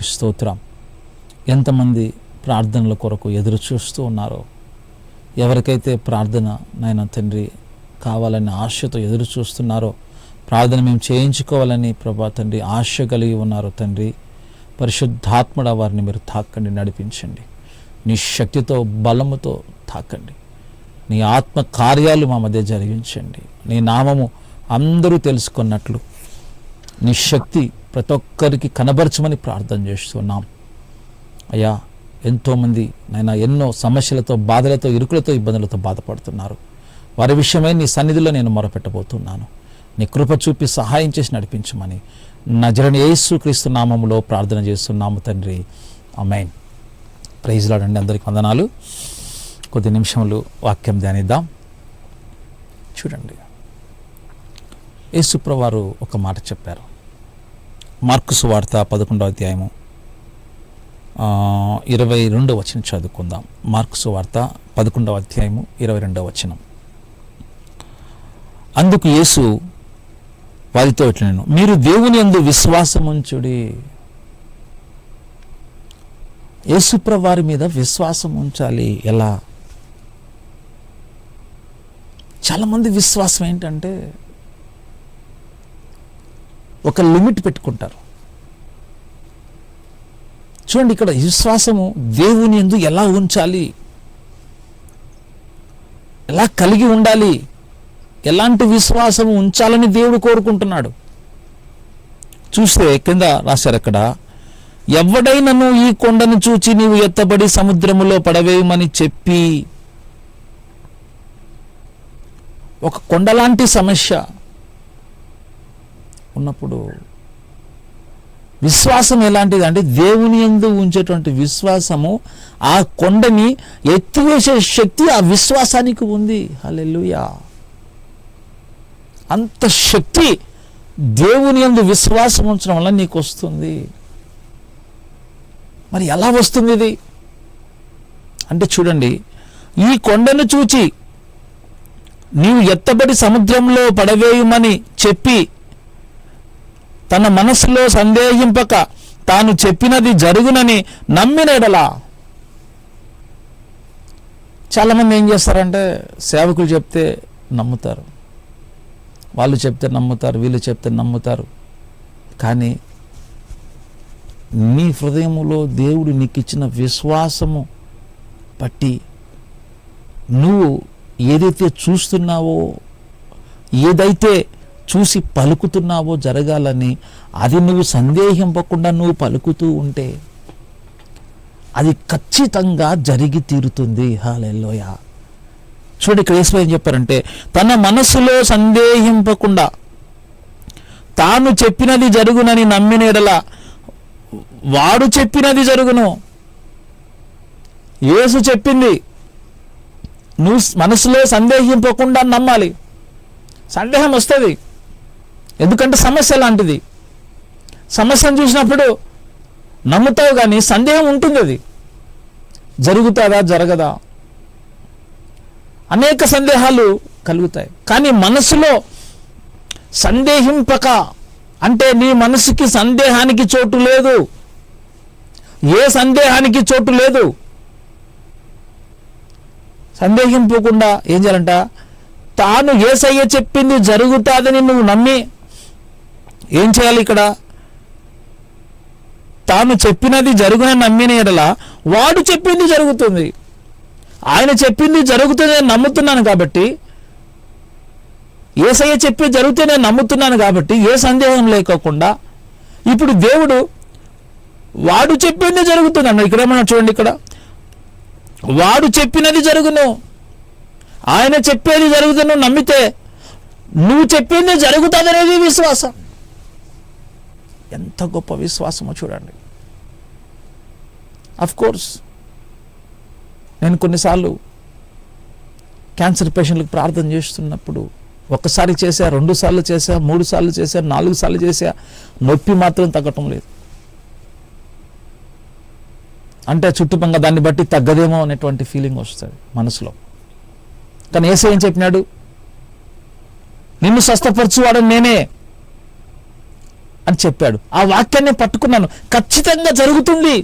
స్తోత్రం. ఎంతమంది ప్రార్థనల కొరకు ఎదురు చూస్తూ ఉన్నారో, ఎవరికైతే ప్రార్థన నాయన తండ్రి కావాలని ఆశతో ఎదురు చూస్తున్నారో, ప్రార్థన మేము చేయించుకోవాలని ప్రభా తండ్రి ఆశ కలిగి ఉన్నారో తండ్రి, పరిశుద్ధాత్మడ వారిని మీరు తాకండి, నడిపించండి. నీ శక్తితో బలముతో తాకండి. నీ ఆత్మ కార్యాలు మా మధ్య జరిగించండి. నీ నామము అందరూ తెలుసుకున్నట్లు నీ శక్తి ప్రతి ఒక్కరికి కనబరచమని ప్రార్థన చేస్తున్నాం. అయ్యా, ఎంతోమంది నాయన ఎన్నో సమస్యలతో, బాధలతో, ఇరుకులతో, ఇబ్బందులతో బాధపడుతున్నారు. వారి విషయమై నీ సన్నిధిలో నేను మొరపెట్టబోతున్నాను. నీ కృప చూపి సహాయం చేసి నడిపించమని నజరేయుడైన యేసుక్రీస్తు నామములో ప్రార్థన చేస్తున్నాము తండ్రి, ఆమేన్. ప్రైజ్ లార్డ్ అండి. అందరికీ వందనాలు. కొద్ది నిమిషములు వాక్యం ధ్యానిద్దాం. చూడండి, యేసు ప్రభువారు ఒక మాట చెప్పారు. మార్కు సువార్త 11వ అధ్యాయము 22వ వచనం చదువుకుందాం. మార్కు సువార్త 11వ అధ్యాయము 22వ వచనం. అందుకు యేసు వారితో ఇట్లనెను, మీరు దేవుని యందు విశ్వాసముంచుడి. యేసు ప్రభువారి మీద విశ్వాసం ఉంచాలి. ఎలా? చాలామంది విశ్వాసం ఏంటంటే ఒక లిమిట్ పెట్టుకుంటారు. చూడండి, ఇక్కడ విశ్వాసము దేవుని యందు ఎలా ఉంచాలి, ఎలా కలిగి ఉండాలి, ఎలాంటి విశ్వాసము ఉంచాలని దేవుడు కోరుకుంటున్నాడు. చూస్తే కింద రాశారు అక్కడ, ఎవడైనను ఈ కొండను చూచి నీవు ఎత్తబడి సముద్రములో పడవేయమని చెప్పి. ఒక కొండలాంటి సమస్య ఉన్నప్పుడు విశ్వాసం ఎలాంటిది అంటే, దేవుని యందు ఉంచేటువంటి విశ్వాసము ఆ కొండని ఎత్తివేసే శక్తి ఆ విశ్వాసానికి ఉంది. హల్లెలూయా! అంత శక్తి దేవుని యందు విశ్వాసం ఉంచడం వల్ల నీకు వస్తుంది. మరి ఎలా వస్తుంది ఇది అంటే, చూడండి, ఈ కొండను చూచి నీవు ఎత్తబడి సముద్రంలో పడవేయమని చెప్పి తన మనసులో సందేహింపక తాను చెప్పినది జరుగునని నమ్మిన ఎడలా. చాలామంది ఏం చేస్తారంటే, సేవకులు చెప్తే నమ్ముతారు, వాళ్ళు చెప్తే నమ్ముతారు, వీళ్ళు చెప్తే నమ్ముతారు. కానీ నీ హృదయములో దేవుడు నీకు ఇచ్చిన విశ్వాసము బట్టి నువ్వు ఏదైతే చూస్తున్నావో, ఏదైతే చూసి పలుకుతున్నావో జరగాలని, అది నువ్వు సందేహింపకుండా నువ్వు పలుకుతూ ఉంటే అది ఖచ్చితంగా జరిగి తీరుతుంది. హల్లెలూయా! చూడండి, ఇక్కడ యేసు ఏం చెప్పారంటే, తన మనసులో సందేహింపకుండా తాను చెప్పినది జరుగునని నమ్మిన ఎడల వాడు చెప్పినది జరుగును. యేసు చెప్పింది నువ్వు మనసులో సందేహింపకుండా నమ్మాలి. సందేహం వస్తుంది, ఎందుకంటే సమస్య లాంటిది. సమస్యను చూసినప్పుడు నమ్ముతావు, కానీ సందేహం ఉంటుంది. అది జరుగుతుందా జరగదా అనేక సందేహాలు కలుగుతాయి. కానీ మనసులో సందేహింపక అంటే నీ మనసుకి సందేహానికి చోటు లేదు, ఏ సందేహానికి చోటు లేదు. సందేహింపకుండా ఏం చేయాలంట, తాను యేసయ్య చెప్పింది జరుగుతాదని నువ్వు నమ్మి ఏం చేయాలి? ఇక్కడ తాను చెప్పినది జరుగునని నమ్మిన ఎడల వాడు చెప్పింది జరుగుతుంది. ఆయన చెప్పింది జరుగుతుంది నేను నమ్ముతున్నాను కాబట్టి, యేసయ్య చెప్పి జరిగితే నేను నమ్ముతున్నాను కాబట్టి ఏ సందేహం లేకోకుండా ఇప్పుడు దేవుడు వాడు చెప్పింది జరుగుతుంది అన్న. ఇక్కడ ఏమన్నా చూడండి, ఇక్కడ వాడు చెప్పినది జరుగును, ఆయన చెప్పేది జరుగుతుంది. నువ్వు నమ్మితే నువ్వు చెప్పింది జరుగుతుంది అనేది విశ్వాసం. ఎంత గొప్ప విశ్వాసమో చూడండి. అఫ్ కోర్స్ నేను కొన్నిసార్లు క్యాన్సర్ పేషెంట్లకు ప్రార్థన చేస్తున్నప్పుడు ఒకసారి చేశా, 2 సార్లు చేశా, 3 సార్లు చేశా, 4 సార్లు చేశా, నొప్పి మాత్రం తగ్గటం లేదు. అంటే చుట్టుపక్కల దాన్ని బట్టి తగ్గదేమో అనేటువంటి ఫీలింగ్ వస్తుంది మనసులో. కానీ యేసు ఏం చెప్పినాడు? నిన్ను స్వస్థపరచువాడు నేనే అని చెప్పాడు. ఆ వాక్యాన్ని పట్టుకున్నాను, ఖచ్చితంగా జరుగుతుంది.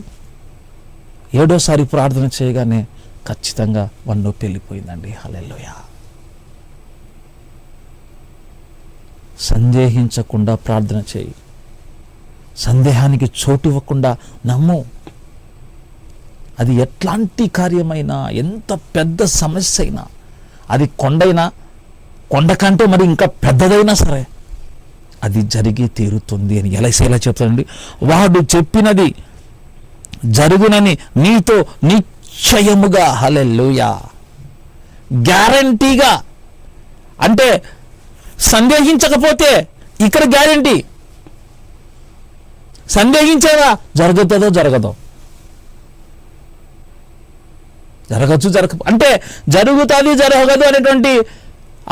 7వ ప్రార్థన చేయగానే ఖచ్చితంగా నొప్పి వెళ్ళిపోయిందండి. హల్లెలూయా. సందేహించకుండా ప్రార్థన చేయి, సందేహానికి చోటు ఇవ్వకుండా నమ్ము. అది ఎట్లాంటి కార్యమైనా, ఎంత పెద్ద సమస్య అయినా, అది కొండైనా, కొండ కంటే మరి ఇంకా పెద్దదైనా సరే అది జరిగి తీరుతుంది అని ఎలా చెప్తాడండి. వాడు చెప్పినది జరుగునని నీతో నిశ్చయముగా, హల్లెలూయా, గ్యారంటీగా. అంటే సందేహించకపోతే ఇక్కడ గ్యారంటీ, సందేహించేవా జరుగుతుందో జరగదో, జరగచ్చు అంటే జరుగుతుంది జరగదు అనేటువంటి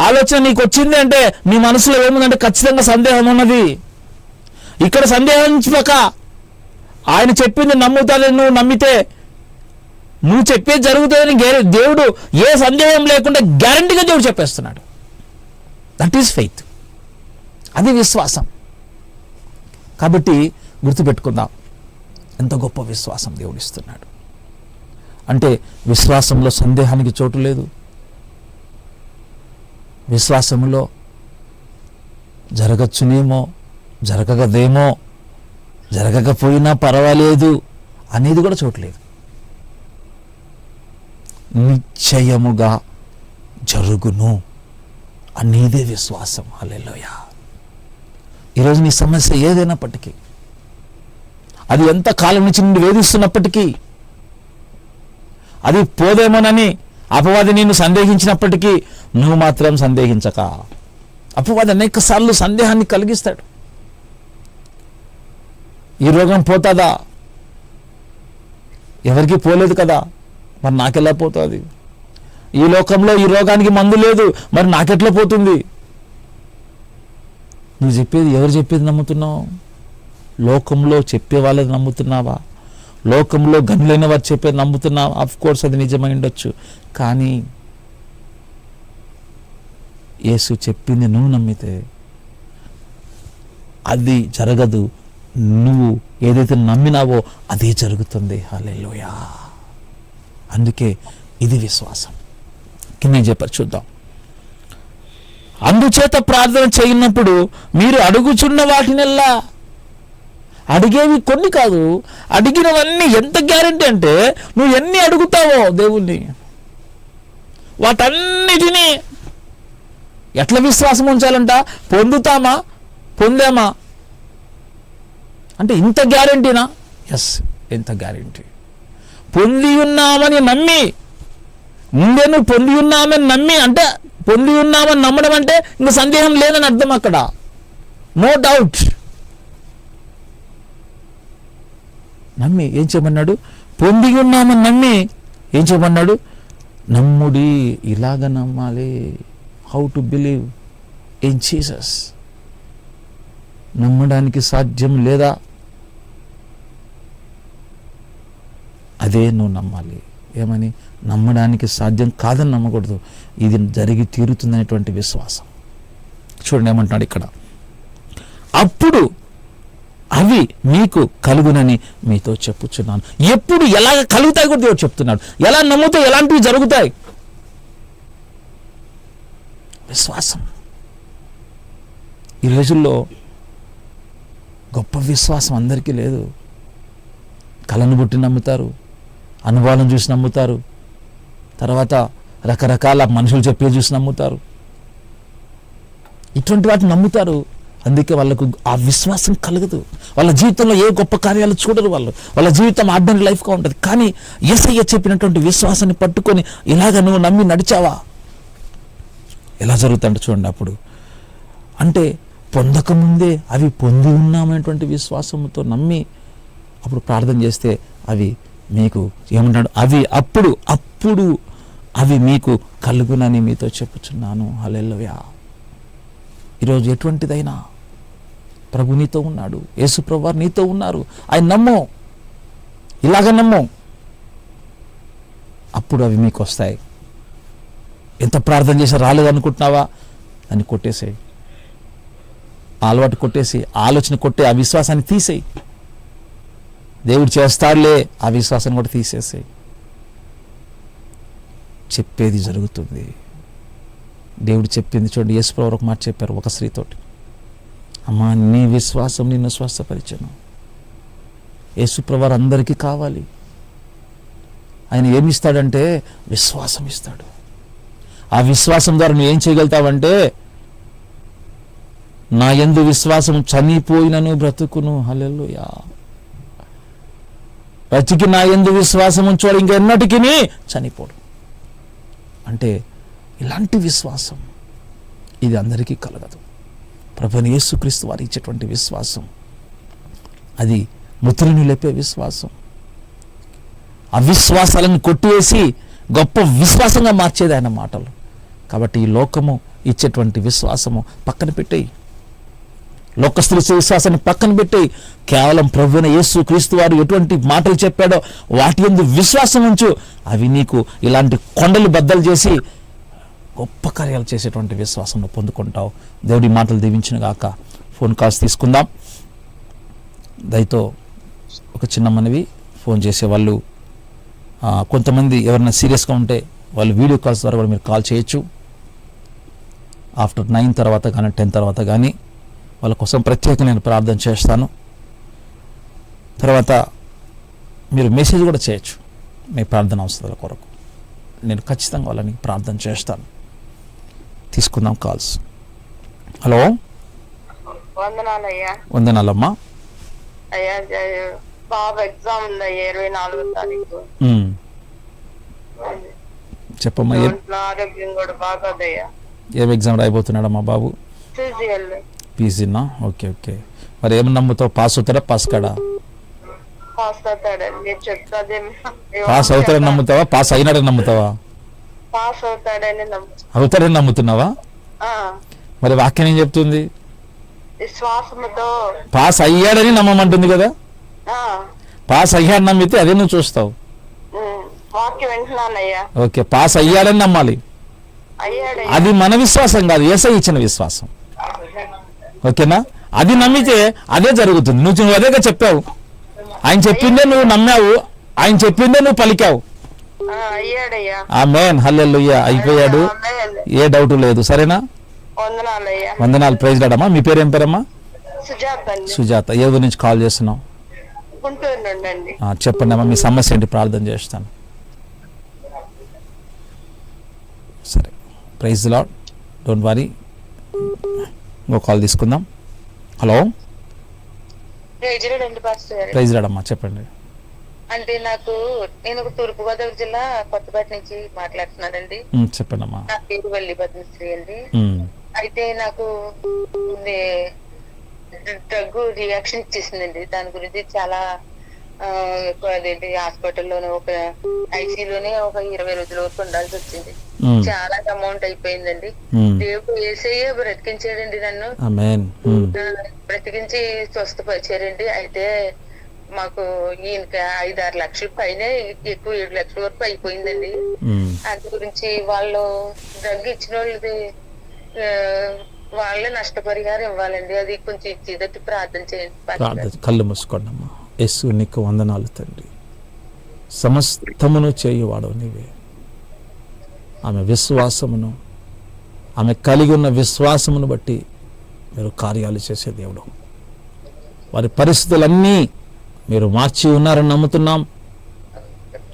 ఆలోచన నీకు వచ్చింది అంటే నీ మనసులో ఏముందంటే ఖచ్చితంగా సందేహం ఉన్నది. ఇక్కడ సందేహించక ఆయన చెప్పింది నమ్ముతానని నువ్వు నమ్మితే నువ్వు చెప్పేది జరుగుతుందని దేవుడు ఏ సందేహం లేకుండా గ్యారంటీగా దేవుడు చెప్పేస్తున్నాడు. దట్ ఈస్ ఫెయిత్, అది విశ్వాసం. కాబట్టి గుర్తుపెట్టుకుందాం, ఎంత గొప్ప విశ్వాసం దేవుడిస్తున్నాడు. అంటే విశ్వాసంలో సందేహానికి చోటు లేదు. విశ్వాసంలో జరగచ్చునేమో, జరగకదేమో, జరగకపోయినా పర్వాలేదు అనేది కూడా చోటు లేదు. నిశ్చయముగా జరుగును అనేదే విశ్వాసం. హల్లెలూయా. ఈరోజు నీ సమస్య ఏదైనప్పటికీ, అది ఎంత కాలం నుంచి నిన్ను వేధిస్తున్నప్పటికీ, అది పోదేమోనని అపవాది నిన్ను సందేహించినప్పటికీ నువ్వు మాత్రం సందేహించక. అపవాది అనేక సార్లు సందేహాన్ని కలిగిస్తాడు. ఈ రోగం పోతుందా? ఎవరికి పోలేదు కదా, మరి నాకెలా పోతుంది? ఈ లోకంలో ఈ రోగానికి మందు లేదు, మరి నాకెట్లా పోతుంది? నువ్వు చెప్పేది ఎవరు చెప్పేది నమ్ముతున్నావు? లోకంలో చెప్పే వాళ్ళది నమ్ముతున్నావా? లోకంలో గనులైన వారు చెప్పేది నమ్ముతున్నావా? ఆఫ్ కోర్స్ అది నిజమై ఉండొచ్చు, కానీ యేసు చెప్పింది నువ్వు నమ్మితే అది జరగదు. నువ్వు ఏదైతే నమ్మినావో అదే జరుగుతుంది. హల్లెలూయా. అందుకే ఇది విశ్వాసం. కింద చెప్పారు చూద్దాం. అందుచేత ప్రార్థన చేయనప్పుడు మీరు అడుగుచున్న వాటినెల్లా, అడిగేవి కొన్ని కాదు, అడిగినవన్నీ ఎంత గ్యారెంటీ అంటే నువ్వు ఎన్ని అడుగుతావో దేవుణ్ణి, వాటన్నిటినీ ఎట్లా విశ్వాసం ఉంచాలంట? పొందుతామా, పొందామా అంటే ఇంత గ్యారెంటీనా? ఎస్, ఎంత గ్యారెంటీ. పొంది ఉన్నామని నమ్మి, ముందే నువ్వు పొంది ఉన్నామని నమ్మి, అంటే పొంది ఉన్నామని నమ్మడం అంటే ఇంక సందేహం లేదని అర్థం. అక్కడ నో డౌట్. నమ్మి ఏం చేయమన్నాడు? పొంది ఉన్నామని నమ్మి ఏం చేయమన్నాడు? నమ్ముడి. ఇలాగ నమ్మాలి. How to believe in Jesus. నమ్మడానికి సాధ్యం లేదా? అదే నువ్వు నమ్మాలి. ఏమని? నమ్మడానికి సాధ్యం కాదని నమ్మకూడదు, ఇది జరిగి తీరుతుందనేటువంటి విశ్వాసం. చూడండి ఏమంటున్నాడు ఇక్కడ, అప్పుడు అవి మీకు కలుగునని మీతో చెప్పుచున్నాను. ఎప్పుడు ఎలాగ కలుగుతాయి కూడా దేవుడు చెప్తున్నాడు. ఎలా నమ్ముతే ఎలాంటివి జరుగుతాయి? విశ్వాసం. ఈ రోజుల్లో గొప్ప విశ్వాసం అందరికీ లేదు. కళను బుట్టి నమ్ముతారు, అనుభవాలను చూసి నమ్ముతారు, తర్వాత రకరకాల మనుషులు చెప్పేది చూసి నమ్ముతారు. ఇటువంటి వాటిని నమ్ముతారు. అందుకే వాళ్ళకు ఆ విశ్వాసం కలగదు. వాళ్ళ జీవితంలో ఏ గొప్ప కార్యాలు చూడరు. వాళ్ళ జీవితం ఆర్డినరీ లైఫ్గా ఉంటుంది. కానీ యేసయ్య చెప్పినటువంటి విశ్వాసాన్ని పట్టుకొని ఇలాగ నువ్వు నమ్మి నడిచావా, ఎలా జరుగుతుందంటే చూడండి. అప్పుడు అంటే పొందకముందే అవి పొంది ఉన్నామనేటువంటి విశ్వాసంతో నమ్మి అప్పుడు ప్రార్థన చేస్తే అవి మీకు ఏమంటాడు? అవి అప్పుడు అవి మీకు కలుగునని మీతో చెప్పుచున్నాను. హల్లెలూయా. ఈరోజు ఎటువంటిదైనా ప్రభు నీతో ఉన్నాడు, యేసు ప్రభు వారు నీతో ఉన్నారు. ఆయన నమ్ము, ఇలాగ నమ్ము, అప్పుడు అవి మీకు వస్తాయి. ఎంత ప్రార్థన చేసి రాలేదనుకుంటున్నావా? అని కొట్టేసేయి. అలవాటు కొట్టేసి ఆలోచన కొట్టే ఆ విశ్వాసాన్ని తీసేయి. దేవుడు చేస్తాడులే ఆ విశ్వాసాన్ని కూడా తీసేసేయి. చెప్పేది జరుగుతుంది. దేవుడు చెప్పింది చూడండి. యేసుప్రభువు ఒక మాట చెప్పారు ఒక స్త్రీతోటి, అమ్మా నీ విశ్వాసం నిన్ను స్వస్థపరిచెను. యేసుప్రభువు అందరికీ కావాలి. ఆయన ఏమి ఇస్తాడంటే విశ్వాసం ఇస్తాడు. ఆ విశ్వాసం ద్వారా నువ్వు ఏం చేయగలుగుతావంటే, నా యందు విశ్వాసం చనిపోయినను బ్రతుకును. హల్లెలూయా. బ్రతికి నా యందు విశ్వాసం ఉంచోడు ఇంకెన్నటికీ చనిపోడు. అంటే ఇలాంటి విశ్వాసం ఇది అందరికీ కలగదు. ప్రభువైన యేసుక్రీస్తు వారు ఇచ్చేటువంటి విశ్వాసం అది మృతులను లేపే విశ్వాసం. అవిశ్వాసాలను కొట్టివేసి గొప్ప విశ్వాసంగా మార్చేది ఆయన మాటలు. కాబట్టి ఈ లోకము ఇచ్చేటువంటి విశ్వాసము పక్కన పెట్టేయి. లోకస్తుల విశ్వాసాన్ని పక్కన పెట్టేయి. కేవలం ప్రభువైన యేసుక్రీస్తు వారు ఎటువంటి మాటలు చెప్పాడో వాటి యందు విశ్వాసం ఉంచు. అవి నీకు ఇలాంటి కొండలు బద్దలు చేసి గొప్ప కార్యాలు చేసేటువంటి విశ్వాసం పొందుకుంటావు. దేవుడి మాటలు దీవించిన గాక. ఫోన్ కాల్స్ తీసుకుందాం. దయతో ఒక చిన్న మనవి, ఫోన్ చేసేవాళ్ళు కొంతమంది ఎవరైనా సీరియస్గా ఉంటే వాళ్ళు వీడియో కాల్స్ ద్వారా కూడా మీరు కాల్ చేయొచ్చు. ఆఫ్టర్ 9 తర్వాత కానీ 10 తర్వాత కానీ వాళ్ళ కోసం ప్రత్యేకంగా నేను ప్రార్థన చేస్తాను. తర్వాత మీరు మెసేజ్ కూడా చేయొచ్చు మీ ప్రార్థన అవసరాల కొరకు. నేను ఖచ్చితంగా వాళ్ళని ప్రార్థన చేస్తాను. తీసుకుందాం కాల్స్. హలో, వందనాలమ్మా. అయ్యా బాబు ఎగ్జామ్ ఉంది 24వ తారీఖు. చెప్పమ్మా. ఆరోగ్యం కూడా బాగోదయ్యా. ఏం ఎగ్జామ్ రాయబోతున్నాడమ్మా బాబు? పీజీనా? Okay okay. మరి ఏమి నమ్ముతావు? పాస్ అవుతాడా పాస్ కాడా? పాస్ అవుతాడని నమ్ముతావా పాస్ అయినాడని నమ్ముతావా? అవుతాడని నమ్ముతున్నావా? మరి వాక్యం ఏం చెప్తుంది? పాస్ అయ్యాడని నమ్మమంటుంది కదా. పాస్ అయ్యాడు నమ్మితే అదే నువ్వు చూస్తావు. ఓకే, పాస్ అయ్యాడని నమ్మాలి. అది మన విశ్వాసం కాదు, యేసయ్య ఇచ్చిన విశ్వాసం. ఓకేనా? అది నమ్మితే అదే జరుగుతుంది. నువ్వు అదేగా చెప్పావు. ఆయన చెప్పిందే నువ్వు నమ్మావు, ఆయన చెప్పిందే నువ్వు పలికావు. ఆమేన్, హల్లెలూయా. అయిపోయాడు, ఏ డౌట్ లేదు. సరేనా? వందనాలు. Praise lord. మీ పేరు ఏం పేరమ్మా? సుజాత. ఏ ఊరు నుంచి కాల్ చేస్తున్నావు? చెప్పండి అమ్మా, మీ సమస్య ఏంటి? ప్రార్థన చేస్తాను. సరే, ప్రైజ్ లార్డ్. Don't worry. ఇంకో కాల్ తీసుకుందాం. హలో, ప్రైజ్ లార్డ్ అమ్మా, చెప్పండి. అంటే నేను తూర్పుగోదావరి జిల్లా కొత్తపేట నుంచి మాట్లాడుతున్నానండి. చెప్పండి అమ్మా. నా పేరు వల్లి పద్మశ్రీ అండి. అయితే నాకు డ్రగ్ రియాక్షన్ ఇచ్చేసిందండి. దాని గురించి చాలా ఎక్కువ అదేంటి హాస్పిటల్లోనే ఒక ఐసీలోనే ఒక 20 రోజుల వరకు ఉండాల్సి వచ్చింది. చాలా అమౌంట్ అయిపోయిందండి. దేవుడు యేసయ్య బ్రతికించాడండి నన్ను. బ్రతికించి స్వస్థపరిచారండి. అయితే మాకు ఈయనకి 5-6 లక్షల పైన, ఎక్కువ 7 లక్షల వరకు అయిపోయిందండి. అందు గురించి వాళ్ళు డ్రగ్ ఇచ్చిన వాళ్ళది వాళ్ళే నష్టపరిహారం ఇవ్వాలండి. అది కొంచెం ఇచ్చేదట్టు ప్రార్థన చేయండి. కళ్ళు మూసుకోండి అమ్మా. యేసు నీకు వందనాలు తండ్రి. సమస్తమును చేయువాడు నీవే. ఆమె విశ్వాసమును, ఆమె కలిగి ఉన్న విశ్వాసమును బట్టి మీరు కార్యాలు చేసే దేవుడు. వారి పరిస్థితులన్నీ మీరు మార్చి ఉన్నారని నమ్ముతున్నాం.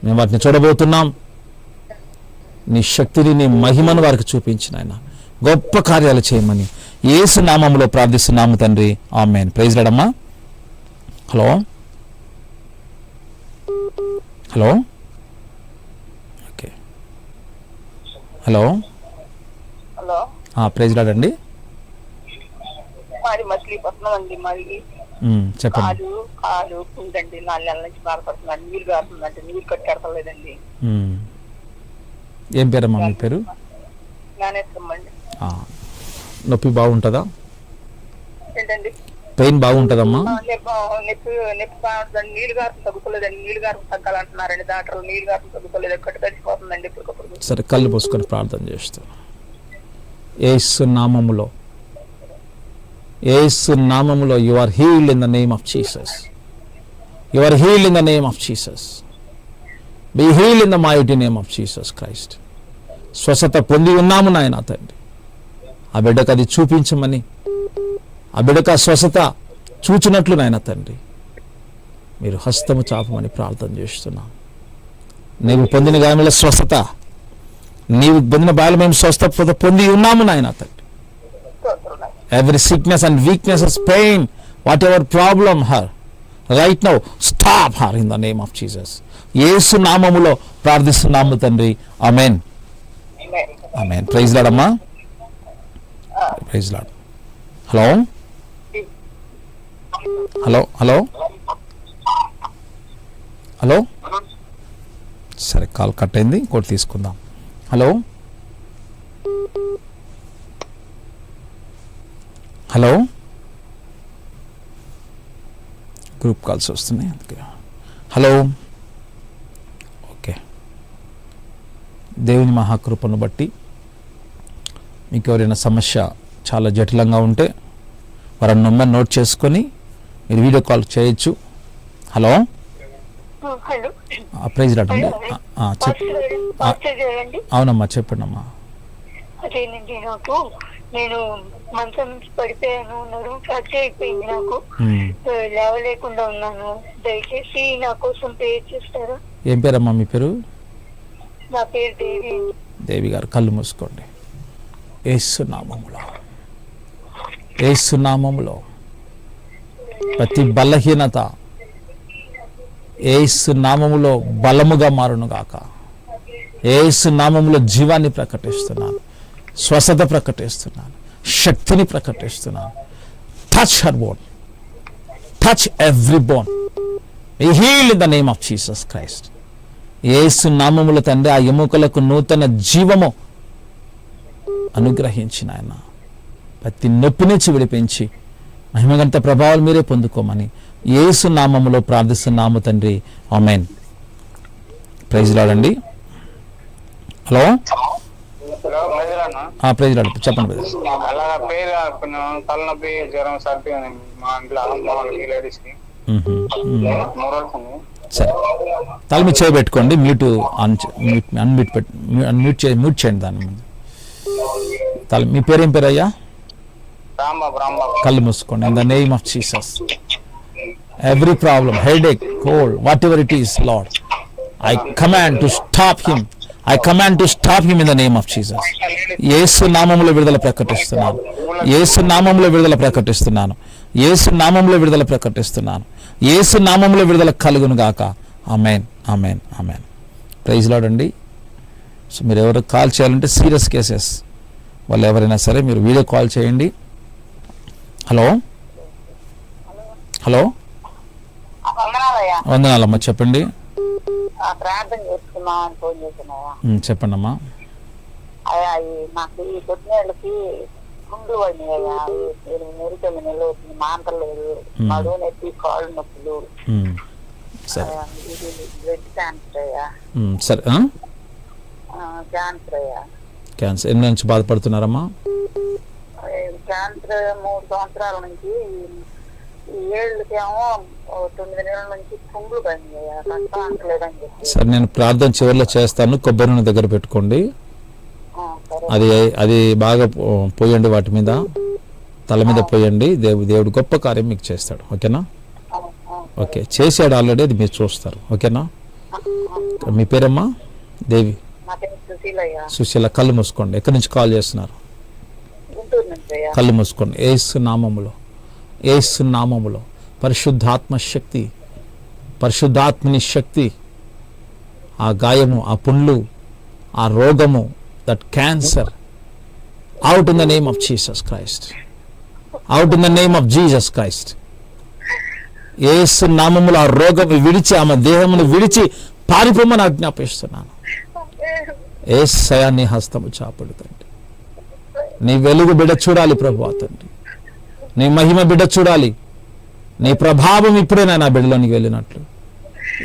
మేము వాటిని చూడబోతున్నాం. నీ శక్తిని, నీ మహిమను వారికి చూపించిన ఆయన గొప్ప కార్యాలు చేయమని యేసు నామములో ప్రార్థిస్తున్నాము తండ్రి. ఆమేన్. ప్రైజ్ లార్డ్ అమ్మా. Hello hello okay. Hello hello, praise Lord అండి. మాది మచిలీపట్నం అండి. మళ్ళీ చెప్పండి. కాలు ఉందండి, 4 నెలల నుంచి బాధపడుతున్నాను. నీళ్ళు కారుతుందంటే నీళ్ళు కట్టలేదండి. ఏం పేరమ్మా మీ పేరు? జ్ఞానేశ్వరమ్మండి. నొప్పి బాగుంటుందా? ఏంటండి? పెయిన్ బాగుంటుందమ్మా? నొప్పి బాగుంటుందండి. నీళ్ళు గారు తగ్గుకోలేదండి. నీళ్ళు గారు తగ్గాలంటున్నారండి డాక్టర్. నీళ్ళు గారు తగ్గుకోలేదు, కట్టు కలిసిపోతుందండి ఇప్పుడు. సరే, కళ్ళు పోసుకొని ప్రార్థన చేస్తాను. యేసు నామములో యేసు నామములో you are healed in the name of Jesus. You are healed in the name of Jesus. Be healed in the mighty name of Jesus Christ. స్వస్థత పొంది ఉన్నాము నాయన తండ్రి. ఆ బిడ్డకు అది చూపించమని, ఆ బిడ్డకు ఆ స్వస్థత చూచినట్లు నాయన తండ్రి మీరు హస్తము చాపమని ప్రార్థన చేస్తున్నాం. నీవు పొందిన గాయముల స్వస్థత, నీవు పొందిన బాయలు మేము స్వస్థత పొంది ఉన్నాము నాయన తండ్రి. Every sickness and weaknesses, pain, whatever problem her, right now, stop her in the name of Jesus. యేసు నామములో ప్రార్థిస్తున్నాము తండ్రి. Amen, amen. ప్రైజ్ లార్డ్ అమ్మా, praise Lord. Hello hello hello hello. సరే, కాల్ కట్ అయింది, ఇంకోటి తీసుకుందాం. Hello hello. గ్రూప్ కాల్స్ వస్తున్నాయి అందుకే. హలో. ఓకే, దేవుని మహాకృపను బట్టి మీకు ఎవరైనా సమస్య చాలా జటిలంగా ఉంటే వారి నెంబర్ నోట్ చేసుకొని మీరు వీడియో కాల్ చేయొచ్చు. హలో. ప్రైజ్ లార్డ్ అండి. అవునమ్మా, చెప్పండి అమ్మా. అదేనండి, నేను మంచం నుంచి పడిపోయాను, నడుము ఫ్రాక్చర్ అయిపోయింది, నాకు లేవలేకుండా ఉన్నాను. దయచేసి నా కోసం ప్రేయర్ చేస్తారా? ఏం పేరమ్మా మీ పేరు? నా పేరు దేవి. దేవి గారు కళ్ళు మూసుకోండి. యేసు నామములో, యేసు నామములో ప్రతి బలహీనత యేసు నామములో బలముగా మారునుగాక. యేసు నామములో జీవాన్ని ప్రకటిస్తున్నాను, స్వస్థత ప్రకటిస్తున్నాను, శక్తిని ప్రకటిస్తున్నాను. Touch her bone, touch every bone, be healed in the name of Jesus Christ. యేసు నామములో తండ్రి ఆ ఎముకలకు నూతన జీవము అనుగ్రహించిన ఆయన ప్రతి నొప్పి నుంచి విడిపించి మహిమగంత ప్రభావాలు మీరే పొందుకోమని యేసు నామములో ప్రార్థిస్తున్నాము తండ్రి. ఆమేన్. ప్రైజ్ లార్డ్ అండి. హలో. ప్రైజ్ లార్డ్, చెప్పండి. అలాగా పేరు కొంచెం తలనొప్పి, జ్వరం, సర్ది మా ఇంట్లో లేడీస్కి 3 రోజులు. సరే, తల మీద చేయబెట్టుకోండి, మ్యూట్ మ్యూట్ చేయండి దాని ముందు. మీ పేరేం పేరు అయ్యా? కళ్ళు మూసుకోండి. In the name of Jesus, every problem, headache, cold, whatever it is, Lord, I command to stop him. I command to stop him in the name of Jesus. యేసు నామములో విడుదల ప్రకటిస్తున్నాను, యేసు నామములో విడుదల ప్రకటిస్తున్నాను, యేసు నామములో విడుదల ప్రకటిస్తున్నాను, యేసు నామములో విడుదల కలుగును గాక. ఆమేన్, ఆమేన్, ఆమేన్. ప్రైజ్ లార్డ్ అండి. సో మీరు ఎవరు కాల్ చేయాలంటే సీరియస్ కేసెస్ వాళ్ళు ఎవరైనా సరే మీరు వీడియో కాల్ చేయండి. హలో. హలో. వందనాలమ్మా, చెప్పండి. ప్రార్థన చేసుకున్నా అని ఫోన్ చేస్తున్నావా? చెప్పండి అమ్మా. అయ్యా, నాకు ఈ కొద్దినేళ్ళకి గుండు పడినాయ్యా, 8-9 నెలలు అవుతుంది, మాంతలేదు, నడువు నొప్పి, కాళ్ళు నొప్పులు, బ్లడ్ క్యాన్సర్ అయ్యా. సరే, క్యాన్సర్ అయ్యా. క్యాన్సర్ ఎన్ని నుంచి బాధపడుతున్నారమ్మా? క్యాన్సర్ 3 సంవత్సరాల నుంచి, 7కేమో 9 నెలల నుంచి పుంగులు పడినాయ్యా, కష్టం అంటలేదని చెప్పి. సరే, నేను ప్రార్థన చివరిలో చేస్తాను. కొబ్బరి నూనె దగ్గర పెట్టుకోండి, అది బాగా పోయండి, వాటి మీద తల మీద పోయండి. దేవుడు గొప్ప కార్యం మీకు చేస్తాడు. ఓకేనా? ఓకే, చేసాడు ఆల్రెడీ, అది మీరు చూస్తారు. ఓకేనా? మీ పేరమ్మా? దేవి. సుశీల. కళ్ళు మూసుకోండి. ఎక్కడి నుంచి కాల్ చేస్తున్నారు? కళ్ళు మూసుకోండి. యేసు నామములో, యేసు నామములో పరిశుద్ధాత్మ శక్తి, పరిశుద్ధాత్మని శక్తి, ఆ గాయము, ఆ పుండ్లు, ఆ రోగము, that cancer, out in the name of Jesus Christ, out in the name of Jesus Christ. యేసు నామములో ఆ రోగము విడిచి, ఆమె దేహమును విడిచి పారిపోమని ఆజ్ఞాపిస్తున్నాను. యేసయ్యా, నీ హస్తము చాపడు తండ్రి. నీ వెలుగు బిడ్డ చూడాలి ప్రభువా తండ్రి, నీ మహిమ బిడ్డ చూడాలి, నీ ప్రభావం ఇప్పుడే నా బిడ్డలోనికి వెళ్ళినట్లు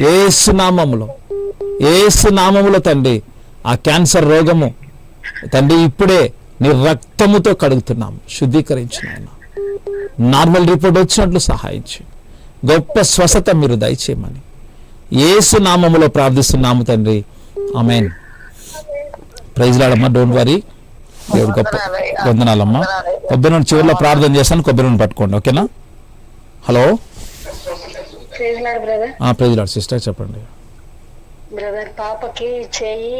యేసు నామములో, యేసు నామములో తండ్రి ఆ క్యాన్సర్ రోగము తండ్రి ఇప్పుడే నీ రక్తముతో కడుగుతున్నాము, శుద్ధీకరించిన ఆయన నార్మల్ రిపోర్ట్ వచ్చినట్లు సహాయం చేయండి. గొప్ప స్వస్థత మీరు దయచేయమని యేసు నామములో ప్రార్థిస్తున్నాము తండ్రి. ఆమేన్. Praise Lord. Don't worry. దేవుడు గొప్ప. వందనాలమ్మా. కొబ్బరి నుండి చివరిలో ప్రార్థన చేస్తాను, కొబ్బరి నుండి పట్టుకోండి. ఓకేనా? హలో. ప్రైజ్ లార్డ్ సిస్టర్, చెప్పండి. బ్రదర్, పాపకి చేయి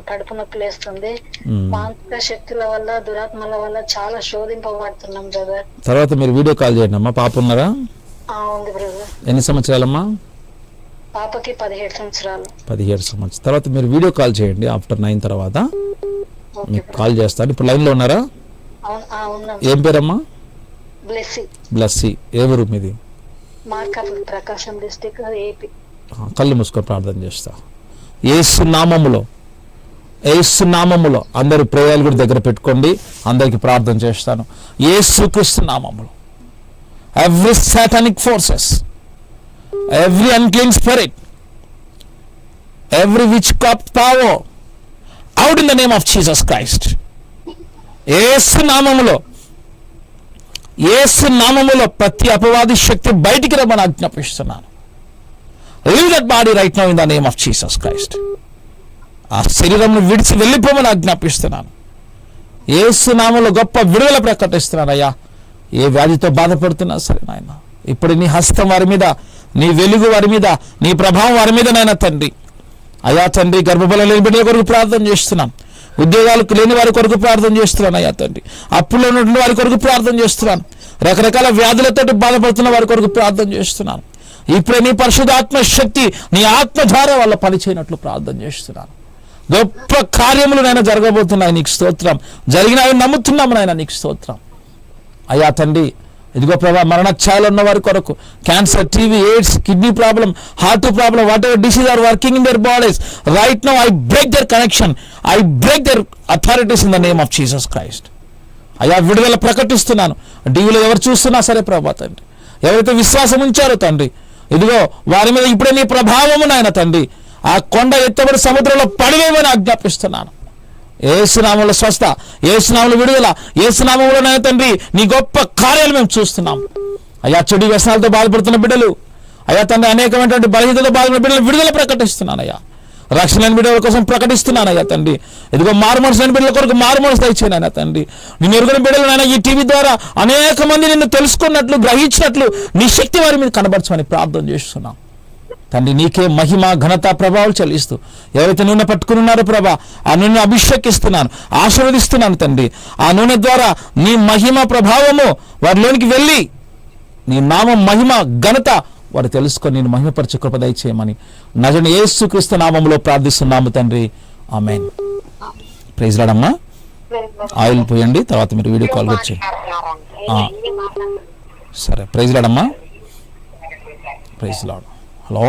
కడుపు నొప్పి లేస్తుంది. మాంత్రిక శక్తుల వల్ల, దురాత్మల వల్ల చాలా శోధింపబడుతున్నాం బ్రదర్. తర్వాత మీరు వీడియో కాల్ చేయండి అమ్మా. పాప ఉన్నారా? ఉంది బ్రదర్. ఎన్ని సంవత్సరాలమ్మా? పాపకి 17 సంవత్సరాలు. 17 సంవత్సరాలు. తర్వాత మీరు వీడియో కాల్ చేయండి. ఆఫ్టర్ 9 తర్వాత మీకు కాల్ చేస్తాను. ఇప్పుడు లైన్లో ఉన్నారా? ఏం పేరమ్మా? బ్లెస్సీ. ఏ ఊరు మీది? మార్కాపురం, ప్రకాశం డిస్ట్రిక్ట్, ఏపీ. కళ్ళు మూసుకొని ప్రార్థన చేస్తా. యేసు నామములో అందరూ ప్రేయాలు కూడా దగ్గర పెట్టుకోండి. అందరికి ప్రార్థన చేస్తాను. యేసుక్రీస్తు నామములో every satanic forces, every unclean spirit, every witchcraft power out in the name of Jesus Christ. యేసు నామములో ప్రతి అపవాది శక్తి బయటికి రమ్మని ఆజ్ఞాపిస్తున్నాను. Leave that body right now in the name of Jesus Christ. ఆ శరీరంను విడిచి వెళ్ళిపోమని ఆజ్ఞాపిస్తున్నాను. యేసు నామములో గొప్ప విడుదల ప్రకటిస్తున్నాను. అయ్యా, ఏ వ్యాధితో బాధపడుతున్నా సరే నాయన, ఇప్పుడు నీ హస్తం వారి మీద, నీ వెలుగు వారి మీద, నీ ప్రభావం వారి మీద నాయన తండ్రి. అయ్యా తండ్రి, గర్భఫలం లేని బిడ్డల కొరకు ప్రార్థన చేస్తున్నాం. ఉద్యోగాలకు లేని వారి కొరకు ప్రార్థన చేస్తున్నాను. అయ్యా తండ్రి, అప్పుల్లో ఉన్నటువంటి వారి కొరకు ప్రార్థన చేస్తున్నాను. రకరకాల వ్యాధులతో బాధపడుతున్న వారి కొరకు ప్రార్థన చేస్తున్నాను. ఇప్పుడే నీ పరిశుద్ధాత్మ శక్తి, నీ ఆత్మ ద్వారా వాళ్ళ పనిచేయనట్లు ప్రార్థన చేస్తున్నాను. గొప్ప కార్యములు నాయన జరగబోతున్నాయి. నీకు స్తోత్రం. జరిగినాయని నమ్ముతున్నాము నాయన, నీకు స్తోత్రం. అయ్యా తండ్రి, ఇదిగో ప్రభా, మరణఛాయలో ఉన్న వారి కొరకు, cancer, TB, AIDS, kidney problem, heart problem, whatever disease are working in their bodies right now, I break their connection, I break their authorities in the name of Jesus Christ. అయ్యా, విడుదల ప్రకటిస్తున్నాను. టీవీలో ఎవరు చూస్తున్నా సరే ప్రభా తండ్రి, ఎవరైతే విశ్వాసం ఉంచారో తండ్రి, ఇదిగో వారి మీద ఇప్పుడే నీ ప్రభావము నాయన తండ్రి, ఆ కొండ ఎత్తబడి సముద్రంలో పడివేయమని ఆజ్ఞాపిస్తున్నాను. యేసునామములో స్వస్థ, యేసునామములో విడుదల, యేసునామములో నాయన తండ్రి నీ గొప్ప కార్యాలు మేము చూస్తున్నాం. అయ్యా, చెడు వ్యసనాలతో బాధపడుతున్న బిడ్డలు, అయ్యా తండ్రి, అనేకమైనటువంటి బలహీనతతో బాధపడిన బిడ్డలు విడుదల ప్రకటిస్తున్నానయ్యా. రక్షణ లేని బిడ్డల కోసం ప్రకటిస్తున్నానయ్యా తండ్రి. ఇదిగో మారుమనసు లేని బిడ్డల కొరకు మారుమనసు దయచేయనైనా తండ్రి. నిన్ను ఎరుగని బిడ్డలు నాయన ఈ టీవీ ద్వారా అనేక మంది నిన్ను తెలుసుకున్నట్లు, గ్రహించినట్లు నీ శక్తి వారి మీద కనబరచమని ప్రార్థన చేస్తున్నాం తండ్రి. నీకే మహిమ, ఘనత, ప్రభావాలు చెల్లిస్తూ ఎవరైతే నూనె పట్టుకుని ఉన్నారో ప్రభా, ఆ నూనె అభిషేకిస్తున్నాను, ఆశీర్వదిస్తున్నాను తండ్రి. ఆ నూనె ద్వారా నీ మహిమ ప్రభావము వారిలోనికి వెళ్ళి నీ నామం, మహిమ, ఘనత వారు తెలుసుకొని నేను మహిమపరిచే కృప దయచేయమని నజరేయుడైన యేసుక్రీస్తు నామములో ప్రార్థిస్తున్నాము తండ్రి. ఆమేన్. ప్రైజ్ లార్డ్ అమ్మా. ఆయిల్ పోయండి, తర్వాత మీరు వీడియో కాల్ వచ్చి. సరే, ప్రైజ్ లార్డ్ అమ్మా. Praise Lord. హలో.